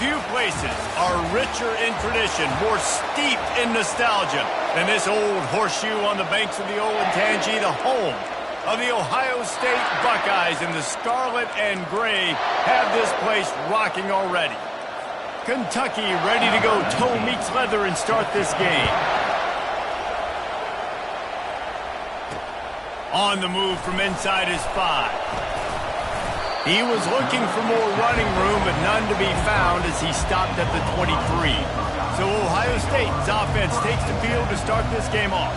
Few places are richer in tradition, more steeped in nostalgia than this old horseshoe on the banks of the Olentangy, the home of the Ohio State Buckeyes, and the scarlet and gray have this place rocking already. Kentucky ready to go toe meets leather and start this game. On the move from inside his 5. He was looking for more running room, but none to be found as he stopped at the 23. So Ohio State's offense takes the field to start this game off.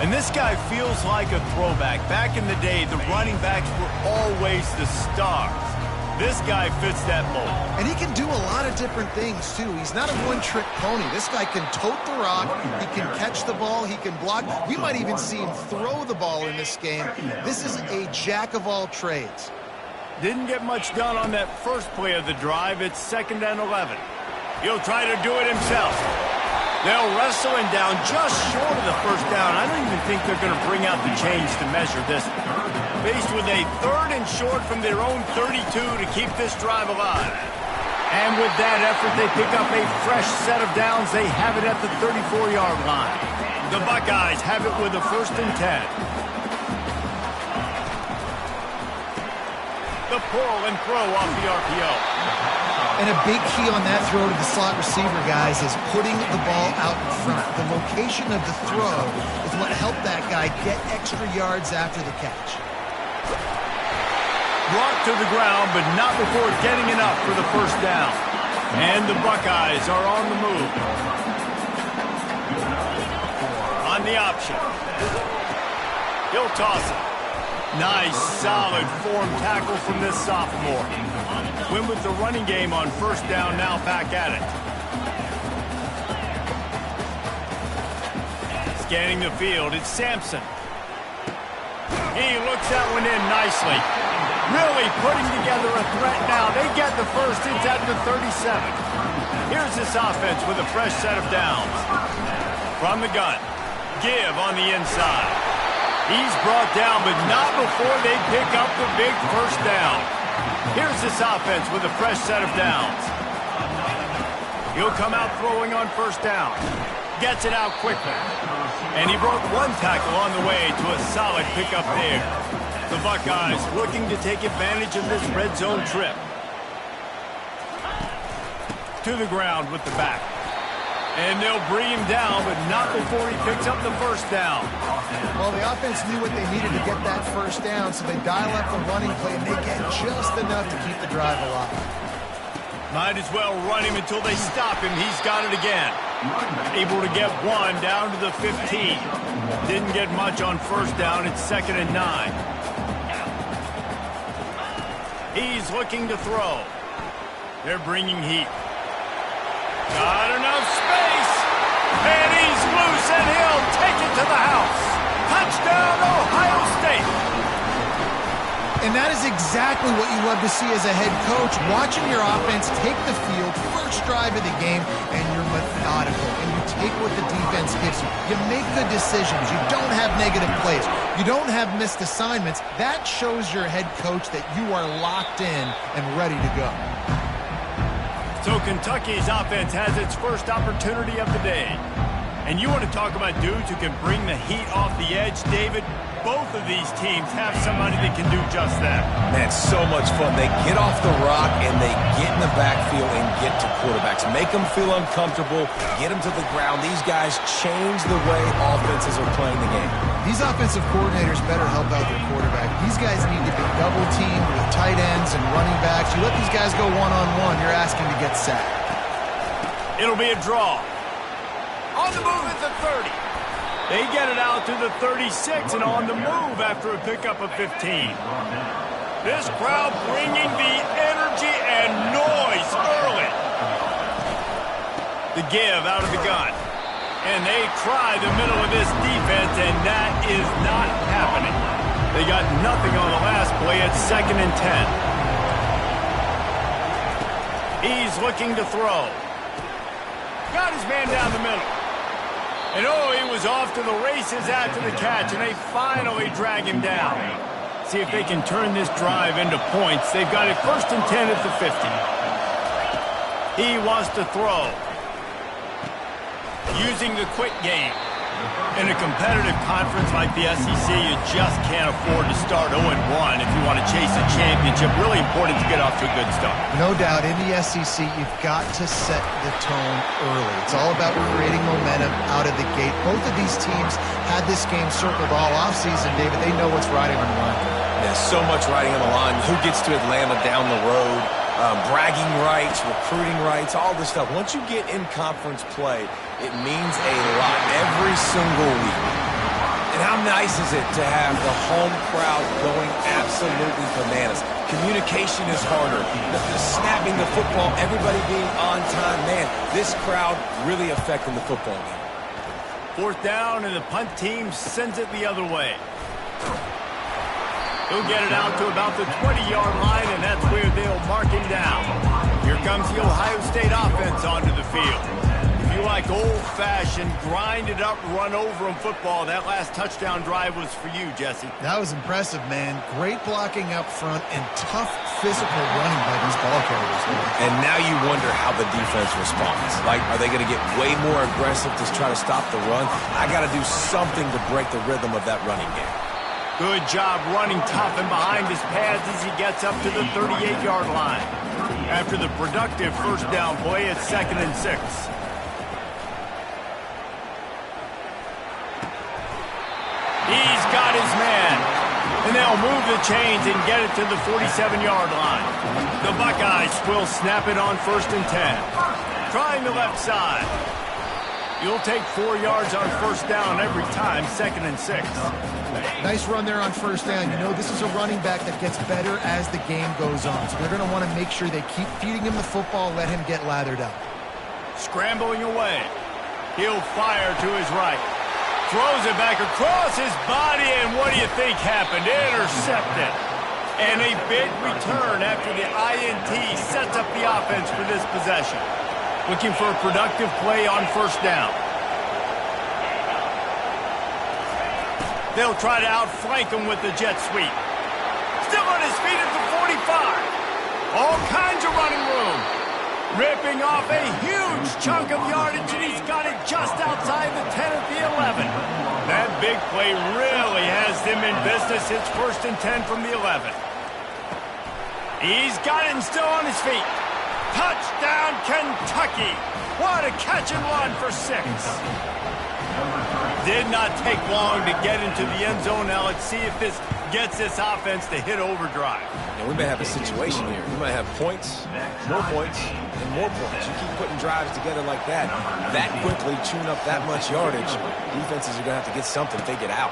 And this guy feels like a throwback. Back in the day, the running backs were always the stars. This guy fits that mold. And he can do a lot of different things, too. He's not a one-trick pony. This guy can tote the rock. He can catch the ball. He can block. We might even see him throw the ball in this game. This is a jack of all trades. Didn't get much done on that first play of the drive. It's 2nd and 11. He'll try to do it himself. They'll wrestle him down just short of the first down. I don't even think they're going to bring out the chains to measure this. Faced with a 3rd and short from their own 32 to keep this drive alive. And with that effort, they pick up a fresh set of downs. They have it at the 34-yard line. The Buckeyes have it with a 1st and 10. The pull and throw off the RPO. And a big key on that throw to the slot receiver, guys, is putting the ball out in front. The location of the throw is what helped that guy get extra yards after the catch. Brought to the ground, but not before getting enough for the 1st down. And the Buckeyes are on the move. On the option. He'll toss it. Nice, solid form tackle from this sophomore. Win with the running game on 1st down, now back at it. Scanning the field, it's Sampson. He looks that one in nicely. Really putting together a threat now. They get the 1st, it's at the 37. Here's this offense with a fresh set of downs. From the gun, give on the inside. He's brought down, but not before they pick up the big 1st down. Here's this offense with a fresh set of downs. He'll come out throwing on 1st down. Gets it out quickly. And he broke 1 tackle on the way to a solid pickup there. The Buckeyes looking to take advantage of this red zone trip. To the ground with the back. And they'll bring him down, but not before he picks up the 1st down. Well, the offense knew what they needed to get that 1st down, so they dial up the running play, and they get just enough to keep the drive alive. Might as well run him until they stop him. He's got it again. Able to get 1 down to the 15. Didn't get much on 1st down. It's 2nd and 9. He's looking to throw. They're bringing heat. Not enough space. And he's loose, and he'll take it to the house. Touchdown, Ohio State. And that is exactly what you love to see as a head coach, watching your offense take the field, 1st drive of the game, and you're methodical, and you take what the defense gives you. You make good decisions. You don't have negative plays. You don't have missed assignments. That shows your head coach that you are locked in and ready to go. So Kentucky's offense has its 1st opportunity of the day. And you want to talk about dudes who can bring the heat off the edge, David? Both of these teams have somebody that can do just that. Man, so much fun. They get off the rock and they get in the backfield and get to quarterbacks. Make them feel uncomfortable, get them to the ground. These guys change the way offenses are playing the game. These offensive coordinators better help out their quarterback. These guys need to be double-teamed with tight ends and running backs. You let these guys go one-on-one, you're asking to get sacked. It'll be a draw. On the move at the 30. They get it out to the 36 and on the move after a pickup of 15. This crowd bringing the energy and noise early. The give out of the gun. And they try the middle of this defense, and that is not happening. They got nothing on the last play. It's 2nd and 10. He's looking to throw. Got his man down the middle. And oh, he was off to the races after the catch, and they finally drag him down. See if they can turn this drive into points. They've got it 1st and 10 at the 50. He wants to throw. Using the quick game. In a competitive conference like the SEC, you just can't afford to start 0-1 if you want to chase a championship. Really important to get off to a good start. No doubt, in the SEC, you've got to set the tone early. It's all about creating momentum out of the gate. Both of these teams had this game circled all offseason, David. They know what's riding on the line. There's so much riding on the line. Who gets to Atlanta down the road? Bragging rights, recruiting rights, all this stuff. Once you get in conference play, it means a lot every single week. And how nice is it to have the home crowd going absolutely bananas? Communication is harder. The snapping the football, everybody being on time. Man, this crowd really affecting the football game. 4th down, and the punt team sends it the other way. He'll get it out to about the 20-yard line, and that's where they'll mark him down. Here comes the Ohio State offense onto the field. If you like old-fashioned, grind-it-up, run-over-'em football, that last touchdown drive was for you, Jesse. That was impressive, man. Great blocking up front and tough physical running by these ball carriers. And now you wonder how the defense responds. Like, are they going to get way more aggressive to try to stop the run? I got to do something to break the rhythm of that running game. Good job running tough and behind his pads as he gets up to the 38-yard line. After the productive first down play, it's 2nd and 6. He's got his man. And they'll move the chains and get it to the 47-yard line. The Buckeyes will snap it on 1st and 10. Trying the left side. You'll take 4 yards on 1st down every time, 2nd and 6. Nice run there on 1st down. You know, this is a running back that gets better as the game goes on. So they're going to want to make sure they keep feeding him the football, let him get lathered up. Scrambling away. He'll fire to his right. Throws it back across his body, and what do you think happened? Intercepted. And a big return after the INT sets up the offense for this possession. Looking for a productive play on 1st down. They'll try to outflank him with the jet sweep. Still on his feet at the 45. All kinds of running room. Ripping off a huge chunk of yardage, and he's got it just outside the 10 at the 11. That big play really has them in business. It's 1st and 10 from the 11. He's got it and still on his feet. Touchdown, Kentucky. What a catch and run for 6. Did not take long to get into the end zone. Now let's see if this gets this offense to hit overdrive. And we may have a situation here. We might have points, and more points. You keep putting drives together like that quickly, tune up that much yardage, defenses are going to have to get something figured out.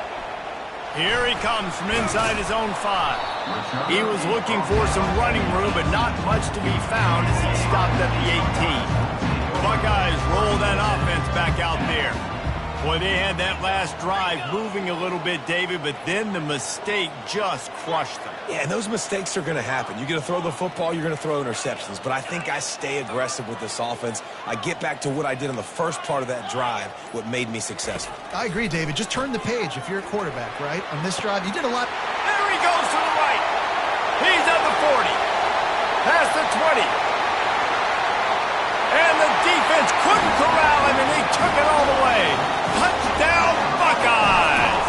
Here he comes from inside his own 5. He was looking for some running room, but not much to be found as he stopped at the 18. Buckeyes roll that offense back out there. Boy, they had that last drive moving a little bit, David, but then the mistake just crushed them. Yeah, and those mistakes are going to happen. You're going to throw the football, you're going to throw interceptions, but I think I stay aggressive with this offense. I get back to what I did in the first part of that drive, what made me successful. I agree, David. Just turn the page if you're a quarterback, right? On this drive, you did a lot. There he goes to the right. He's at the 40. Past the 20. And the defense couldn't corral him, and they took it all the way. Touchdown, Buckeyes!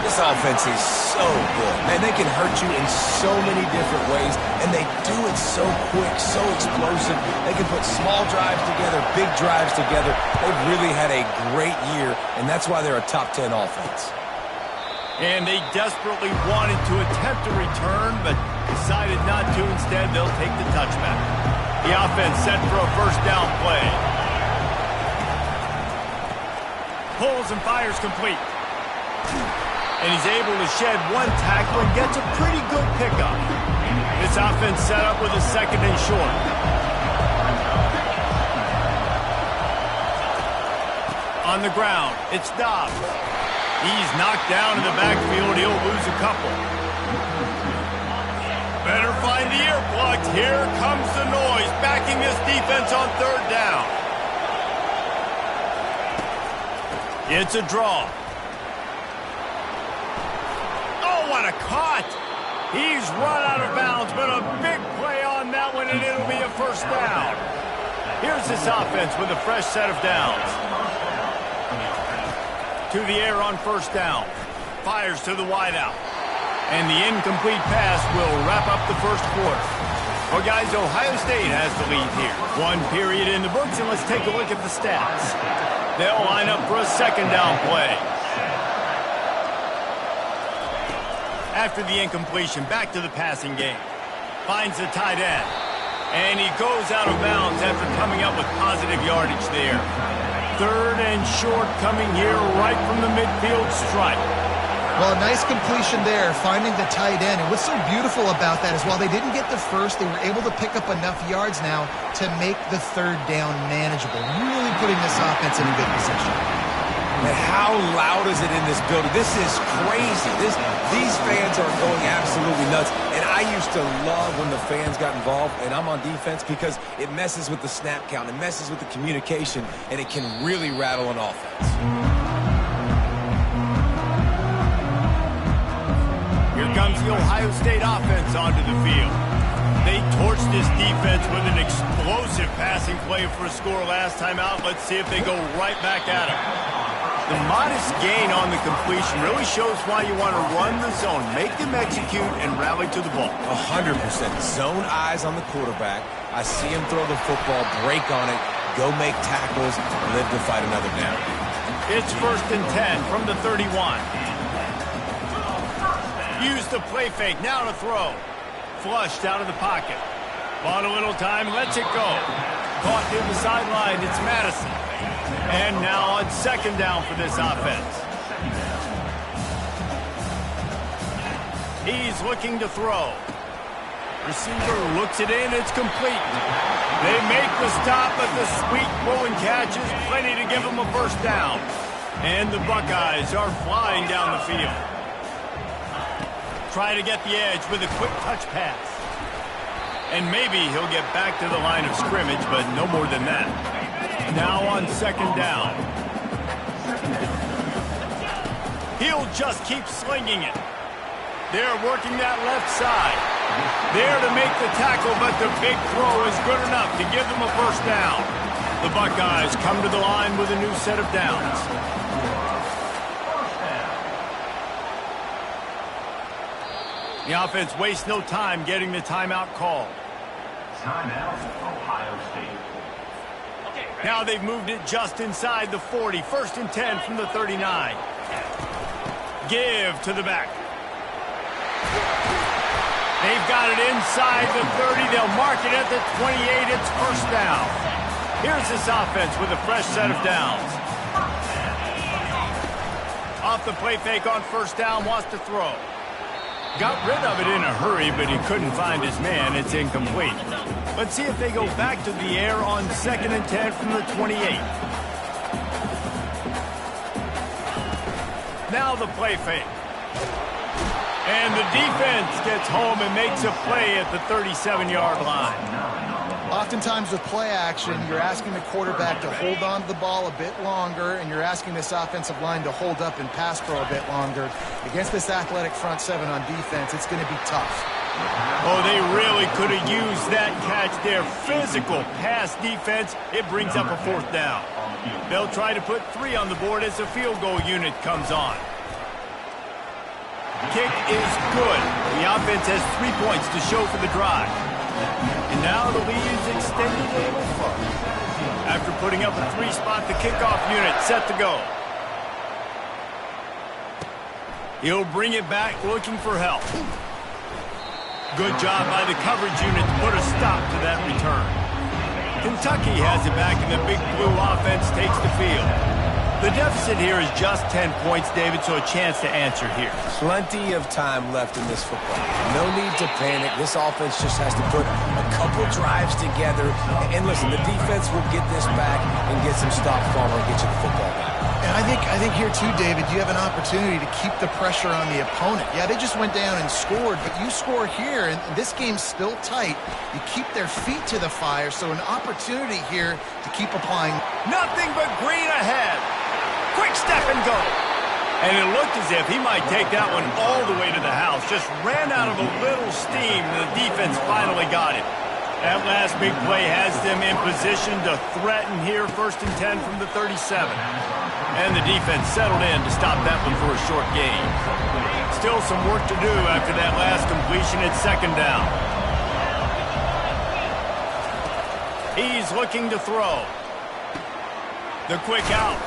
This offense is so good. Man, they can hurt you in so many different ways, and they do it so quick, so explosive. They can put small drives together, big drives together. They've really had a great year, and that's why they're a top 10 offense. And they desperately wanted to attempt a return, but decided not to. Instead, they'll take the touchback. The offense set for a 1st down play. Pulls and fires complete. And he's able to shed one tackle and gets a pretty good pickup. This offense set up with a 2nd and short. On the ground, it's Dobbs. He's knocked down in the backfield. He'll lose a couple. Better find the earplugs. Here comes the noise, backing this defense on 3rd down. It's a draw. Oh, what a cut! He's run out of bounds, but a big play on that one, and it'll be a 1st first down. Here's this offense with a fresh set of downs. To the air on first down. Fires to the wideout. And the incomplete pass will wrap up the first quarter. Well, guys, Ohio State has the lead here. One period in the books, and let's take a look at the stats. They'll line up for a second down play. After the incompletion, back to the passing game. Finds the tight end. And he goes out of bounds after coming up with positive yardage there. Third and short coming here right from the midfield stripe. Well, a nice completion there, finding the tight end. And what's so beautiful about that is while they didn't get the first, they were able to pick up enough yards now to make the third down manageable. Really putting this offense in a good position. And how loud is it in this building? This is crazy. These fans are going absolutely nuts. And I used to love when the fans got involved, and I'm on defense because it messes with the snap count. It messes with the communication, and it can really rattle an offense. Here comes the Ohio State offense onto the field. They torched this defense with an explosive passing play for a score last time out. Let's see if they go right back at him. The modest gain on the completion really shows why you want to run the zone. Make them execute and rally to the ball. 100%. Zone eyes on the quarterback. I see him throw the football, break on it, go make tackles, live to fight another down. It's 1st and 10 from the 31. Use the play fake, now to throw. Flushed out of the pocket. Bought a little time, lets it go. Caught near the sideline, it's Madison. And now on second down for this offense. He's looking to throw. Receiver looks it in, it's complete. They make the stop, but the sweet pull and catch is plenty to give them a first down. And the Buckeyes are flying down the field. Try to get the edge with a quick touch pass. And maybe he'll get back to the line of scrimmage, but no more than that. Now on second down. He'll just keep slinging it. They're working that left side. There to make the tackle, but the big throw is good enough to give them a first down. The Buckeyes come to the line with a new set of downs. The offense wastes no time getting the timeout call. Timeout, Ohio State. Now they've moved it just inside the 40. 1st and 10 from the 39. Give to the back. They've got it inside the 30. They'll mark it at the 28. It's first down. Here's this offense with a fresh set of downs. Off the play fake on first down, wants to throw. Got rid of it in a hurry, but he couldn't find his man. It's incomplete. Let's see if they go back to the air on 2nd and 10 from the 28. Now the play fake. And the defense gets home and makes a play at the 37-yard line. Oftentimes with play action, you're asking the quarterback to hold on to the ball a bit longer, and you're asking this offensive line to hold up and pass pro a bit longer. Against this athletic front seven on defense, it's going to be tough. Oh, they really could have used that catch there. Physical pass defense. It brings up a fourth down. They'll try to put 3 on the board as the field goal unit comes on. Kick is good. The offense has 3 points to show for the drive. And now the lead is extended a little further. After putting up a 3-spot, the kickoff unit set to go. He'll bring it back looking for help. Good job by the coverage unit to put a stop to that return. Kentucky has it back, and the Big Blue offense takes the field. The deficit here is just 10 points, David, so a chance to answer here. Plenty of time left in this football. No need to panic. This offense just has to put a couple drives together. And listen, the defense will get this back and get some stop form and get you the football back. And I think here too, David, you have an opportunity to keep the pressure on the opponent. Yeah, they just went down and scored, but you score here, and this game's still tight. You keep their feet to the fire, so an opportunity here to keep applying. Nothing but green ahead. Quick step and go. And it looked as if he might take that one all the way to the house. Just ran out of a little steam, and the defense finally got him. That last big play has them in position to threaten here, 1st and 10 from the 37. And the defense settled in to stop that one for a short gain. Still some work to do after that last completion at 2nd down. He's looking to throw. The quick out.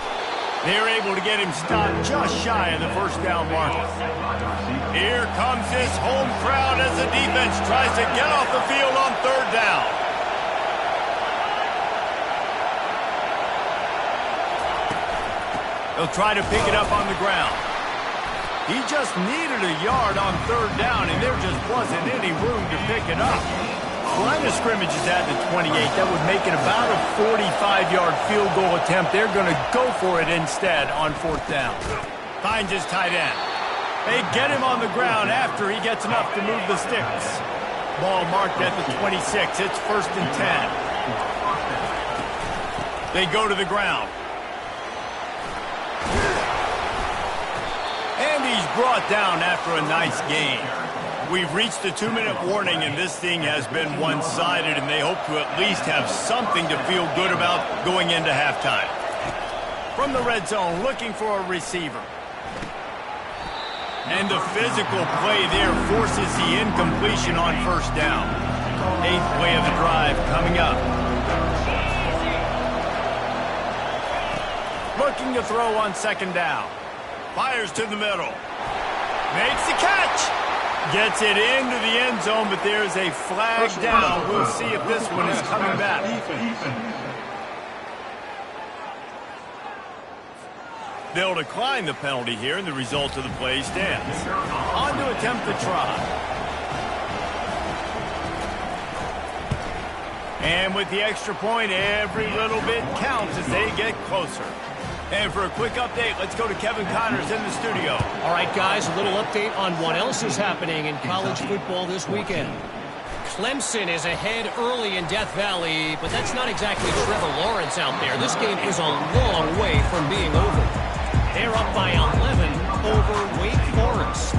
They're able to get him stopped just shy of the 1st down marker. Here comes this home crowd as the defense tries to get off the field on 3rd down. They'll try to pick it up on the ground. He just needed a yard on 3rd down, and there just wasn't any room to pick it up. Line of scrimmage is at the 28. That would make it about a 45-yard field goal attempt. They're going to go for it instead on 4th down. Finds his tight end. They get him on the ground after he gets enough to move the sticks. Ball marked at the 26. It's 1st and 10. They go to the ground. And he's brought down after a nice gain. We've reached the 2-minute warning, and this thing has been one-sided, and they hope to at least have something to feel good about going into halftime. From the red zone, looking for a receiver. And the physical play there forces the incompletion on 1st down. 8th play of the drive coming up. Looking to throw on 2nd down. Fires to the middle. Makes the catch. Gets it into the end zone, but there's a flag down. We'll see if this one is coming back. They'll decline the penalty here, and the result of the play stands. On to attempt the try. And with the extra point, every little bit counts as they get closer. And for a quick update, let's go to Kevin Connors in the studio. All right, guys, a little update on what else is happening in college football this weekend. Clemson is ahead early in Death Valley, but that's not exactly Trevor Lawrence out there. This game is a long way from being over. They're up by 11 over Wake Forest.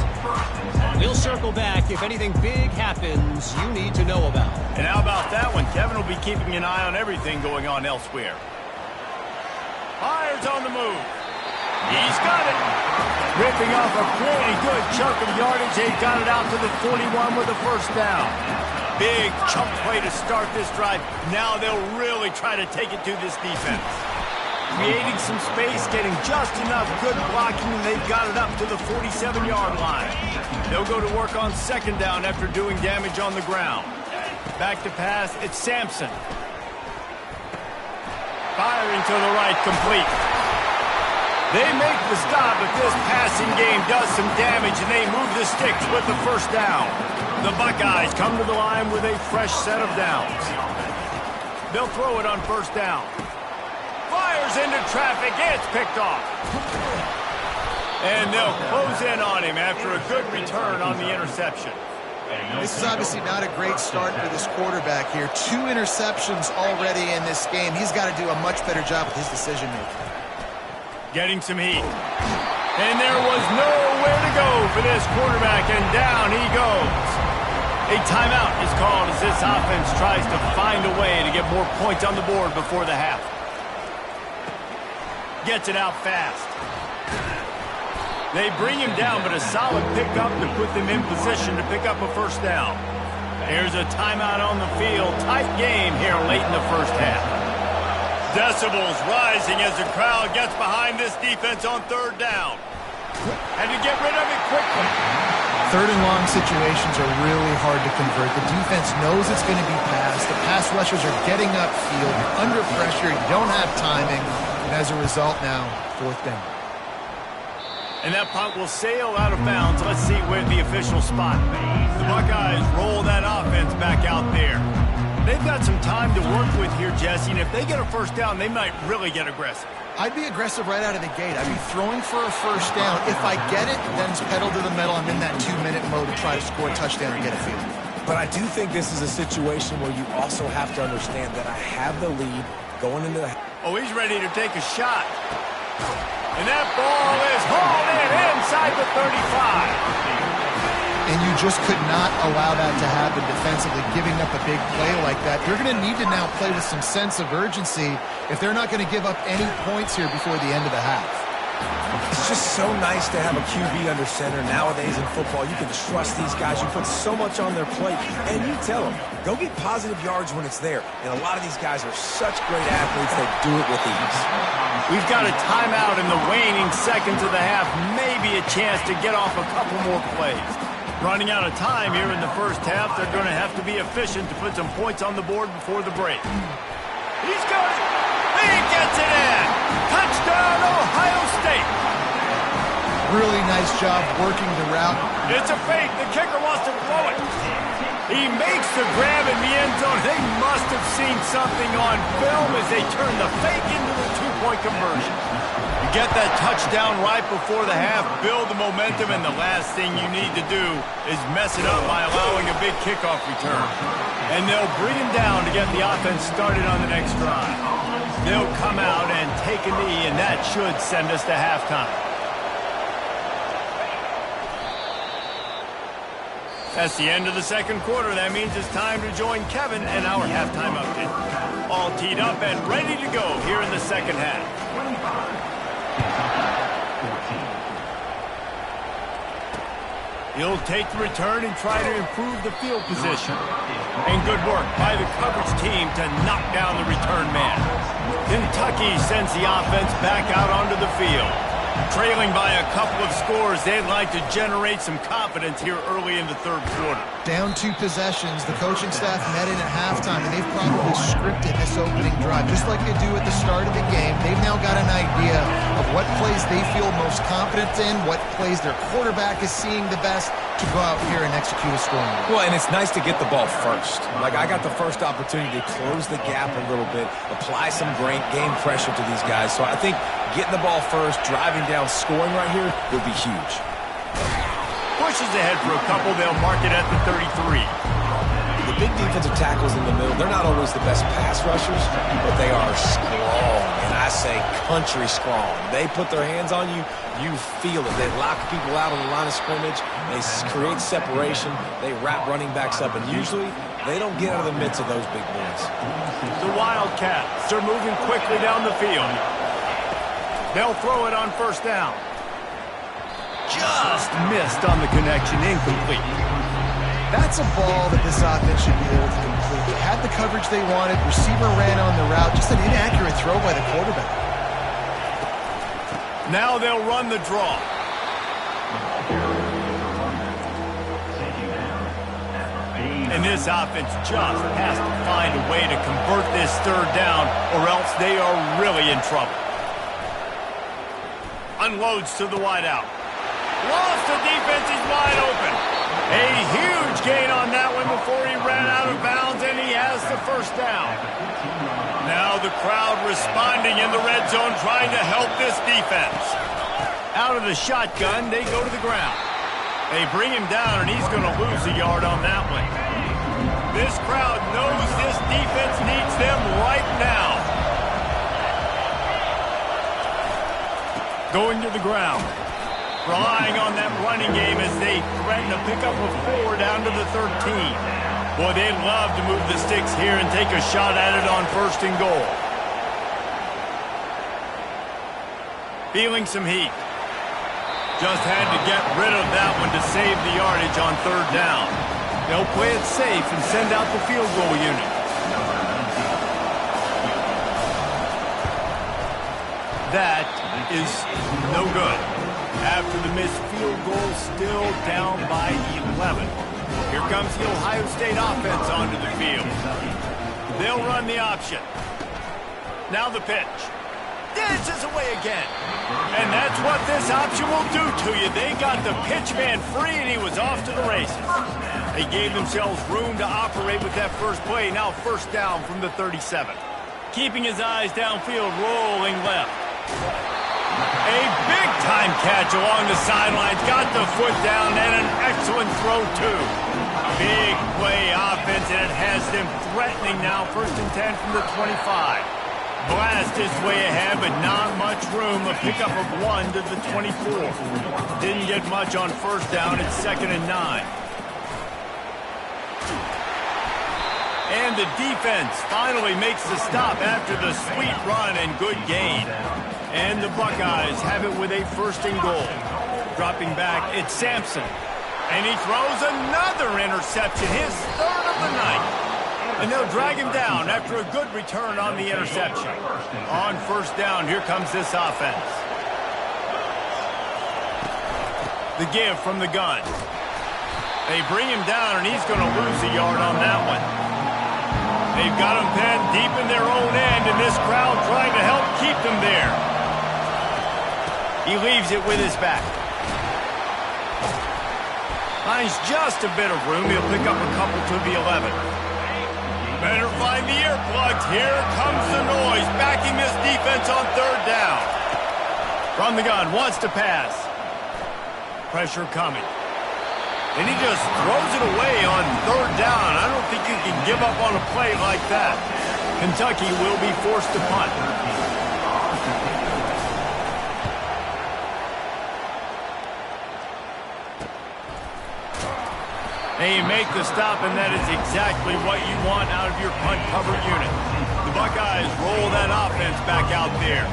We'll circle back if anything big happens you need to know about. And how about that one? Kevin will be keeping an eye on everything going on elsewhere. Fires on the move. He's got it. Ripping off a pretty good chunk of yardage. They got it out to the 41 with a 1st down. Big chunk play to start this drive. Now they'll really try to take it to this defense. Creating some space, getting just enough good blocking, and they've got it up to the 47-yard line. They'll go to work on 2nd down after doing damage on the ground. Back to pass, it's Sampson. Firing to the right, complete. They make the stop, but this passing game does some damage, and they move the sticks with the 1st down. The Buckeyes come to the line with a fresh set of downs. They'll throw it on 1st down. Fires into traffic, it's picked off. And they'll close in on him after a good return on the interception. This is obviously not a great start for this quarterback here. 2 interceptions already in this game. He's got to do a much better job with his decision-making. Getting some heat. And there was nowhere to go for this quarterback, and down he goes. A timeout is called as this offense tries to find a way to get more points on the board before the half. Gets it out fast. They bring him down, but a solid pickup to put them in position to pick up a 1st down. Here's a timeout on the field. Tight game here late in the 1st half. Decibels rising as the crowd gets behind this defense on 3rd down. And to get rid of it quickly. 3rd and long situations are really hard to convert. The defense knows it's going to be passed. The pass rushers are getting upfield. You're under pressure. You don't have timing. And as a result now, 4th down. And that punt will sail out of bounds. Let's see where the official spot. The Buckeyes roll that offense back out there. They've got some time to work with here, Jesse, and if they get a 1st down, they might really get aggressive. I'd be aggressive right out of the gate. I'd be throwing for a 1st down. If I get it, then it's pedal to the metal. I'm in that 2-minute mode to try to score a touchdown and get a field. But I do think this is a situation where you also have to understand that I have the lead going into the... Oh, he's ready to take a shot. And that ball is hauled in inside the 35. And you just could not allow that to happen defensively, giving up a big play like that. They're going to need to now play with some sense of urgency if they're not going to give up any points here before the end of the half. It's just so nice to have a QB under center nowadays in football. You can trust these guys. You put so much on their plate, and you tell them, go get positive yards when it's there. And a lot of these guys are such great athletes, they do it with ease. We've got a timeout in the waning seconds of the half. Maybe a chance to get off a couple more plays. Running out of time here in the first half. They're going to have to be efficient to put some points on the board before the break. He's got it. He gets it in. Touchdown, Ohio State. Really nice job working the route. It's a fake. The kicker wants to throw it. He makes the grab in the end zone. They must have seen something on film as they turn the fake into the two-point conversion. You get that touchdown right before the half, build the momentum, and the last thing you need to do is mess it up by allowing a big kickoff return. And they'll bring him down to get the offense started on the next drive. They'll come out and take a knee, and that should send us to halftime. That's the end of the second quarter. That means it's time to join Kevin and our halftime update. All teed up and ready to go here in the second half. He'll take the return and try to improve the field position. And good work by the coverage team to knock down the return man. Kentucky sends the offense back out onto the field. Trailing by a couple of scores, they'd like to generate some confidence here early in the third quarter. Down 2 possessions, the coaching staff met in at halftime, and they've probably scripted this opening drive, just like they do at the start of the game. They've now got an idea of what plays they feel most confident in, what plays their quarterback is seeing the best to go out here and execute a scoring drive. Well, and it's nice to get the ball first. Like, I got the first opportunity to close the gap a little bit, apply some game pressure to these guys. So I think getting the ball first, driving down, scoring right here will be huge. Pushes ahead for a couple. They'll mark it at the 33. The big defensive tackles in the middle, they're not always the best pass rushers, but they are strong, and I say country strong. They put their hands on you, you feel it. They lock people out on the line of scrimmage. They create separation. They wrap running backs up, and usually they don't get out of the midst of those big boys. The Wildcats are moving quickly down the field. They'll throw it on first down. Just missed on the connection, incomplete. That's a ball that this offense should be able to complete. They had the coverage they wanted. Receiver ran on the route. Just an inaccurate throw by the quarterback. Now they'll run the draw. And this offense just has to find a way to convert this third down, or else they are really in trouble. Unloads to the wideout. Lost the defense, he's wide open. A huge gain on that one before he ran out of bounds, and he has the first down. Now the crowd responding in the red zone, trying to help this defense. Out of the shotgun, they go to the ground. They bring him down, and he's going to lose a yard on that one. This crowd knows this defense needs them right now. Going to the ground. Relying on that running game as they threaten a pickup of 4 down to the 13. Boy, they'd love to move the sticks here and take a shot at it on first and goal. Feeling some heat. Just had to get rid of that one to save the yardage on third down. They'll play it safe and send out the field goal unit. That is no good. After the missed field goal, still down by 11. Here comes the Ohio State offense onto the field. They'll run the option. Now the pitch. Dances away again. And that's what this option will do to you. They got the pitch man free, and he was off to the races. They gave themselves room to operate with that first play. Now first down from the 37. Keeping his eyes downfield, rolling left. A big-time catch along the sidelines. Got the foot down, and an excellent throw, too. Big play offense, and it has them threatening now. First and 10 from the 25. Blast is way ahead, but not much room. A pickup of 1 to the 24. Didn't get much on first down. It's 2nd and 9. And the defense finally makes the stop after the sweet run and good gain. And the Buckeyes have it with a 1st and goal. Dropping back, it's Sampson. And he throws another interception, his 3rd of the night. And they'll drag him down after a good return on the interception. On 1st down, here comes this offense. The give from the gun. They bring him down, and he's going to lose a yard on that one. They've got him pinned deep in their own end, and this crowd trying to help keep them there. He leaves it with his back. Finds just a bit of room. He'll pick up a couple to the 11. Better find the earplugs. Here comes the noise, backing this defense on 3rd down. From the gun, wants to pass. Pressure coming. And he just throws it away on 3rd down. I don't think you can give up on a play like that. Kentucky will be forced to punt. They make the stop, and that is exactly what you want out of your punt cover unit. The Buckeyes roll that offense back out there.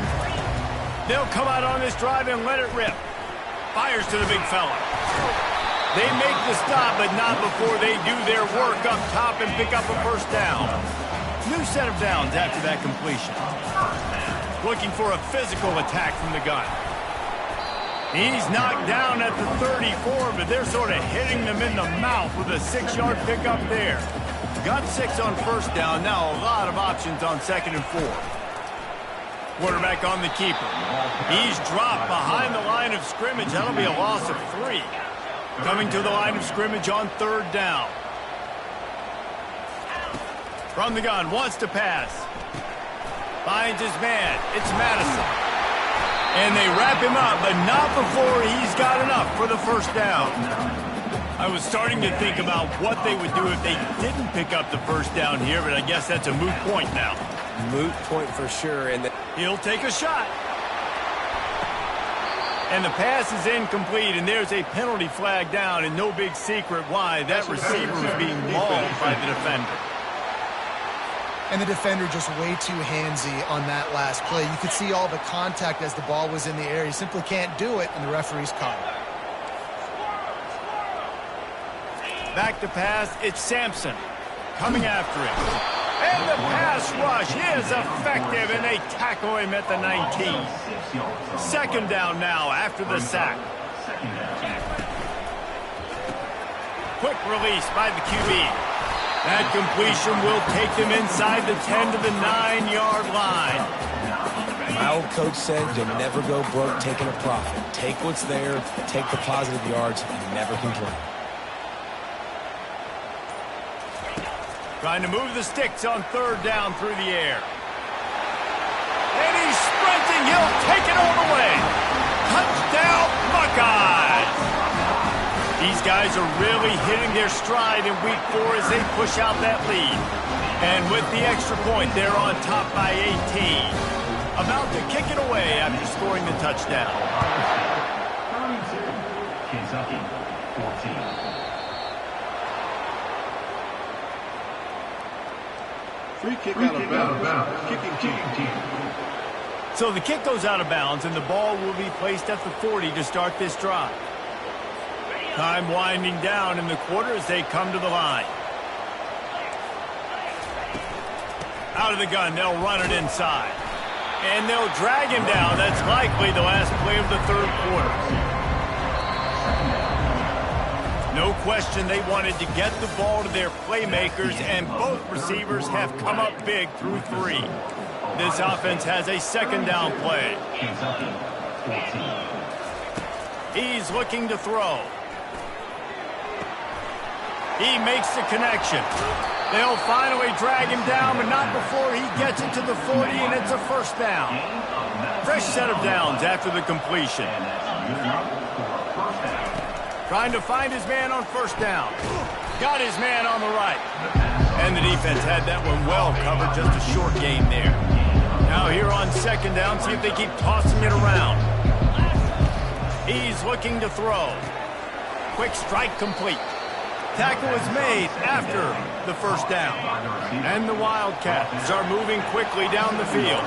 They'll come out on this drive and let it rip. Fires to the big fella. They make the stop, but not before they do their work up top and pick up a 1st down. New set of downs after that completion. Looking for a physical attack from the gun. He's knocked down at the 34, but they're sort of hitting them in the mouth with a 6-yard pickup there. Got 6 on 1st down. Now a lot of options on 2nd and 4. Quarterback on the keeper. He's dropped behind the line of scrimmage. That'll be a loss of 3. Coming to the line of scrimmage on 3rd down. From the gun, wants to pass. Finds his man. It's Madison. And they wrap him up, but not before he's got enough for the 1st down. I was starting to think about what they would do if they didn't pick up the 1st down here, but I guess that's a moot point now. Moot point for sure. And he'll take a shot. And the pass is incomplete, and there's a penalty flag down, and no big secret why. That receiver was being mauled by the defender. And the defender just way too handsy on that last play. You could see all the contact as the ball was in the air. He simply can't do it, and the referee's caught it. Back to pass, it's Sampson coming after him. And the pass rush is effective, and they tackle him at the 19. 2nd down now after the sack. Quick release by the QB. That completion will take them inside the 10 to the 9-yard line. My old coach said you'll never go broke taking a profit. Take what's there, take the positive yards, and never complain. Trying to move the sticks on 3rd down through the air. And he's sprinting. He'll take it all the way. Touchdown, Buckeyes! These guys are really hitting their stride in week 4 as they push out that lead. And with the extra point, they're on top by 18. About to kick it away after scoring the touchdown. Kentucky, 14. Free kick out of bounds. Kicking team. So the kick goes out of bounds, and the ball will be placed at the 40 to start this drive. Time winding down in the quarter as they come to the line. Out of the gun, they'll run it inside. And they'll drag him down. That's likely the last play of the 3rd quarter. No question they wanted to get the ball to their playmakers, and both receivers have come up big through 3. This offense has a 2nd down play. He's looking to throw. He makes the connection. They'll finally drag him down, but not before he gets it to the 40, and it's a 1st down. Fresh set of downs after the completion. Trying to find his man on 1st down. Got his man on the right. And the defense had that one well covered, just a short gain there. Now here on second down, see if they keep tossing it around. He's looking to throw. Quick strike complete. Tackle is made after the first down. And the Wildcats are moving quickly down the field.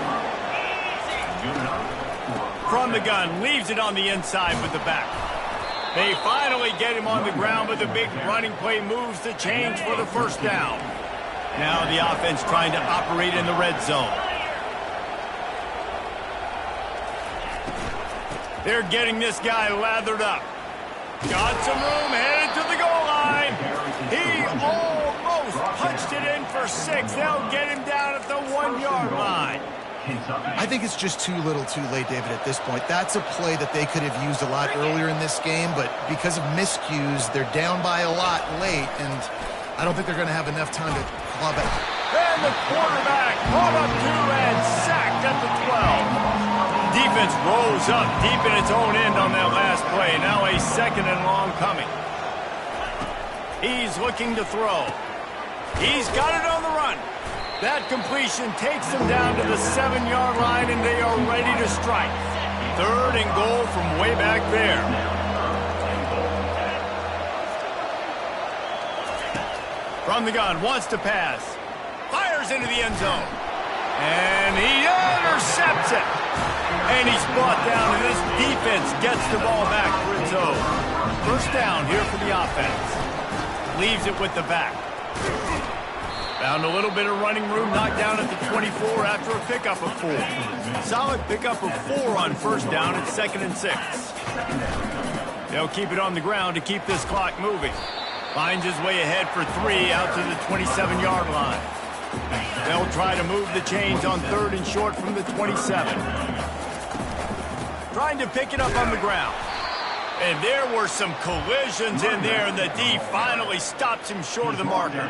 From the gun, leaves it on the inside with the back. They finally get him on the ground, but the big running play moves the change for the first down. Now the offense trying to operate in the red zone. They're getting this guy lathered up. Got some room, headed to the goal line. He almost punched it in for 6. They'll get him down at the 1-yard line. I think it's just too little too late, David, at this point. That's a play that they could have used a lot earlier in this game, but because of miscues, they're down by a lot late, and I don't think they're going to have enough time to claw back. And the quarterback caught up to and sacked at the 12. Defense rolls up deep in its own end on that last play. Now a 2nd and long coming. He's looking to throw. He's got it on the run. That completion takes them down to the 7-yard line, and they are ready to strike. 3rd and goal from way back there. From the gun, wants to pass. Fires into the end zone. And he intercepts it. And he's brought down, and this defense gets the ball back for its own. First down here for the offense. Leaves it with the back. Found a little bit of running room, knocked down at the 24 after a pickup of 4. Solid pickup of 4 on first down at 2nd and 6. They'll keep it on the ground to keep this clock moving. Finds his way ahead for 3 out to the 27-yard line. They'll try to move the chains on 3rd and short from the 27. Trying to pick it up on the ground. And there were some collisions in there, and the D finally stops him short of the marker.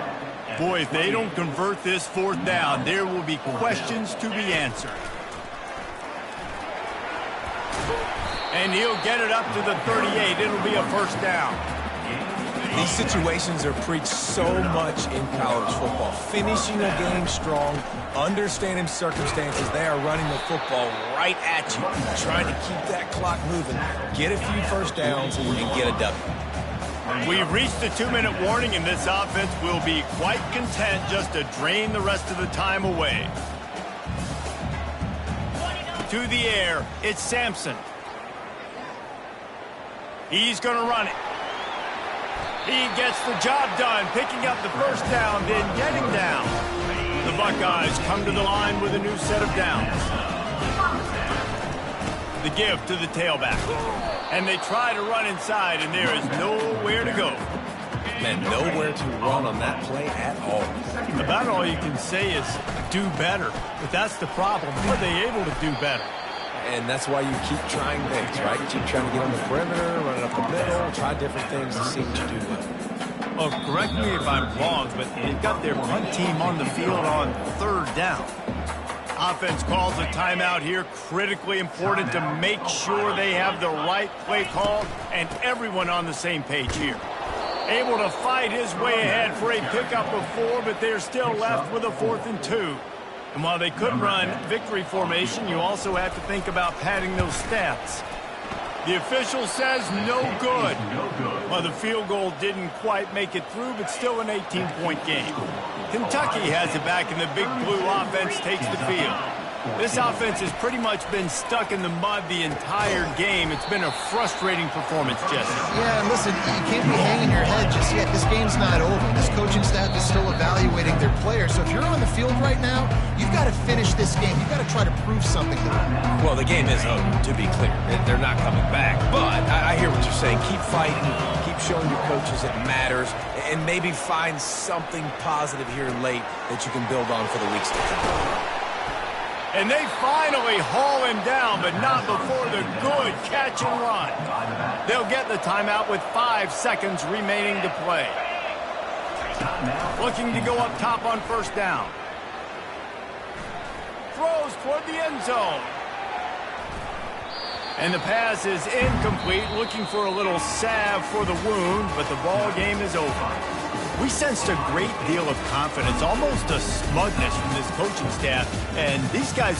Boy, if they don't convert this 4th down, there will be questions to be answered. And he'll get it up to the 38. It'll be a first down. These situations are preached so much in college football. Finishing a game strong, understanding circumstances. They are running the football right at you, trying to keep that clock moving, get a few first downs, and get a W. We've reached the 2-minute warning, and this offense will be quite content just to drain the rest of the time away. To the air, it's Sampson. He's going to run it. He gets the job done, picking up the first down, then getting down. The Buckeyes come to the line with a new set of downs. The give to the tailback. And they try to run inside, and there is nowhere to go. Man, nowhere to run on that play at all. About all you can say is do better. But that's the problem. Are they able to do better? And that's why you keep trying things, right? You keep trying to get on the perimeter, run it up the middle, try different things to see what you do well. Well, correct me if I'm wrong, but they've got their punt team on the field on 3rd down. Offense calls a timeout here, critically important to make sure they have the right play called and everyone on the same page here. Able to fight his way ahead for a pickup of 4, but they're still left with a 4th and 2. And while they could run victory formation, you also have to think about padding those stats. The official says no good. Well, the field goal didn't quite make it through, but still an 18-point game. Kentucky has it back, and the Big Blue offense takes the field. This offense has pretty much been stuck in the mud the entire game. It's been a frustrating performance, Jesse. Yeah, and listen, you can't be hanging your head just yet. This game's not over. This coaching staff is still evaluating their players. So if you're on the field right now, you've got to finish this game. You've got to try to prove something to them. Well, the game is over, to be clear. They're not coming back. But I hear what you're saying. Keep fighting. Keep showing your coaches it matters. And maybe find something positive here late that you can build on for the weeks to come. And they finally haul him down, but not before the good catch and run. They'll get the timeout with 5 seconds remaining to play. Looking to go up top on first down. Throws toward the end zone. And the pass is incomplete, looking for a little salve for the wound, but the ball game is over. We sensed a great deal of confidence, almost a smugness from this coaching staff, and these guys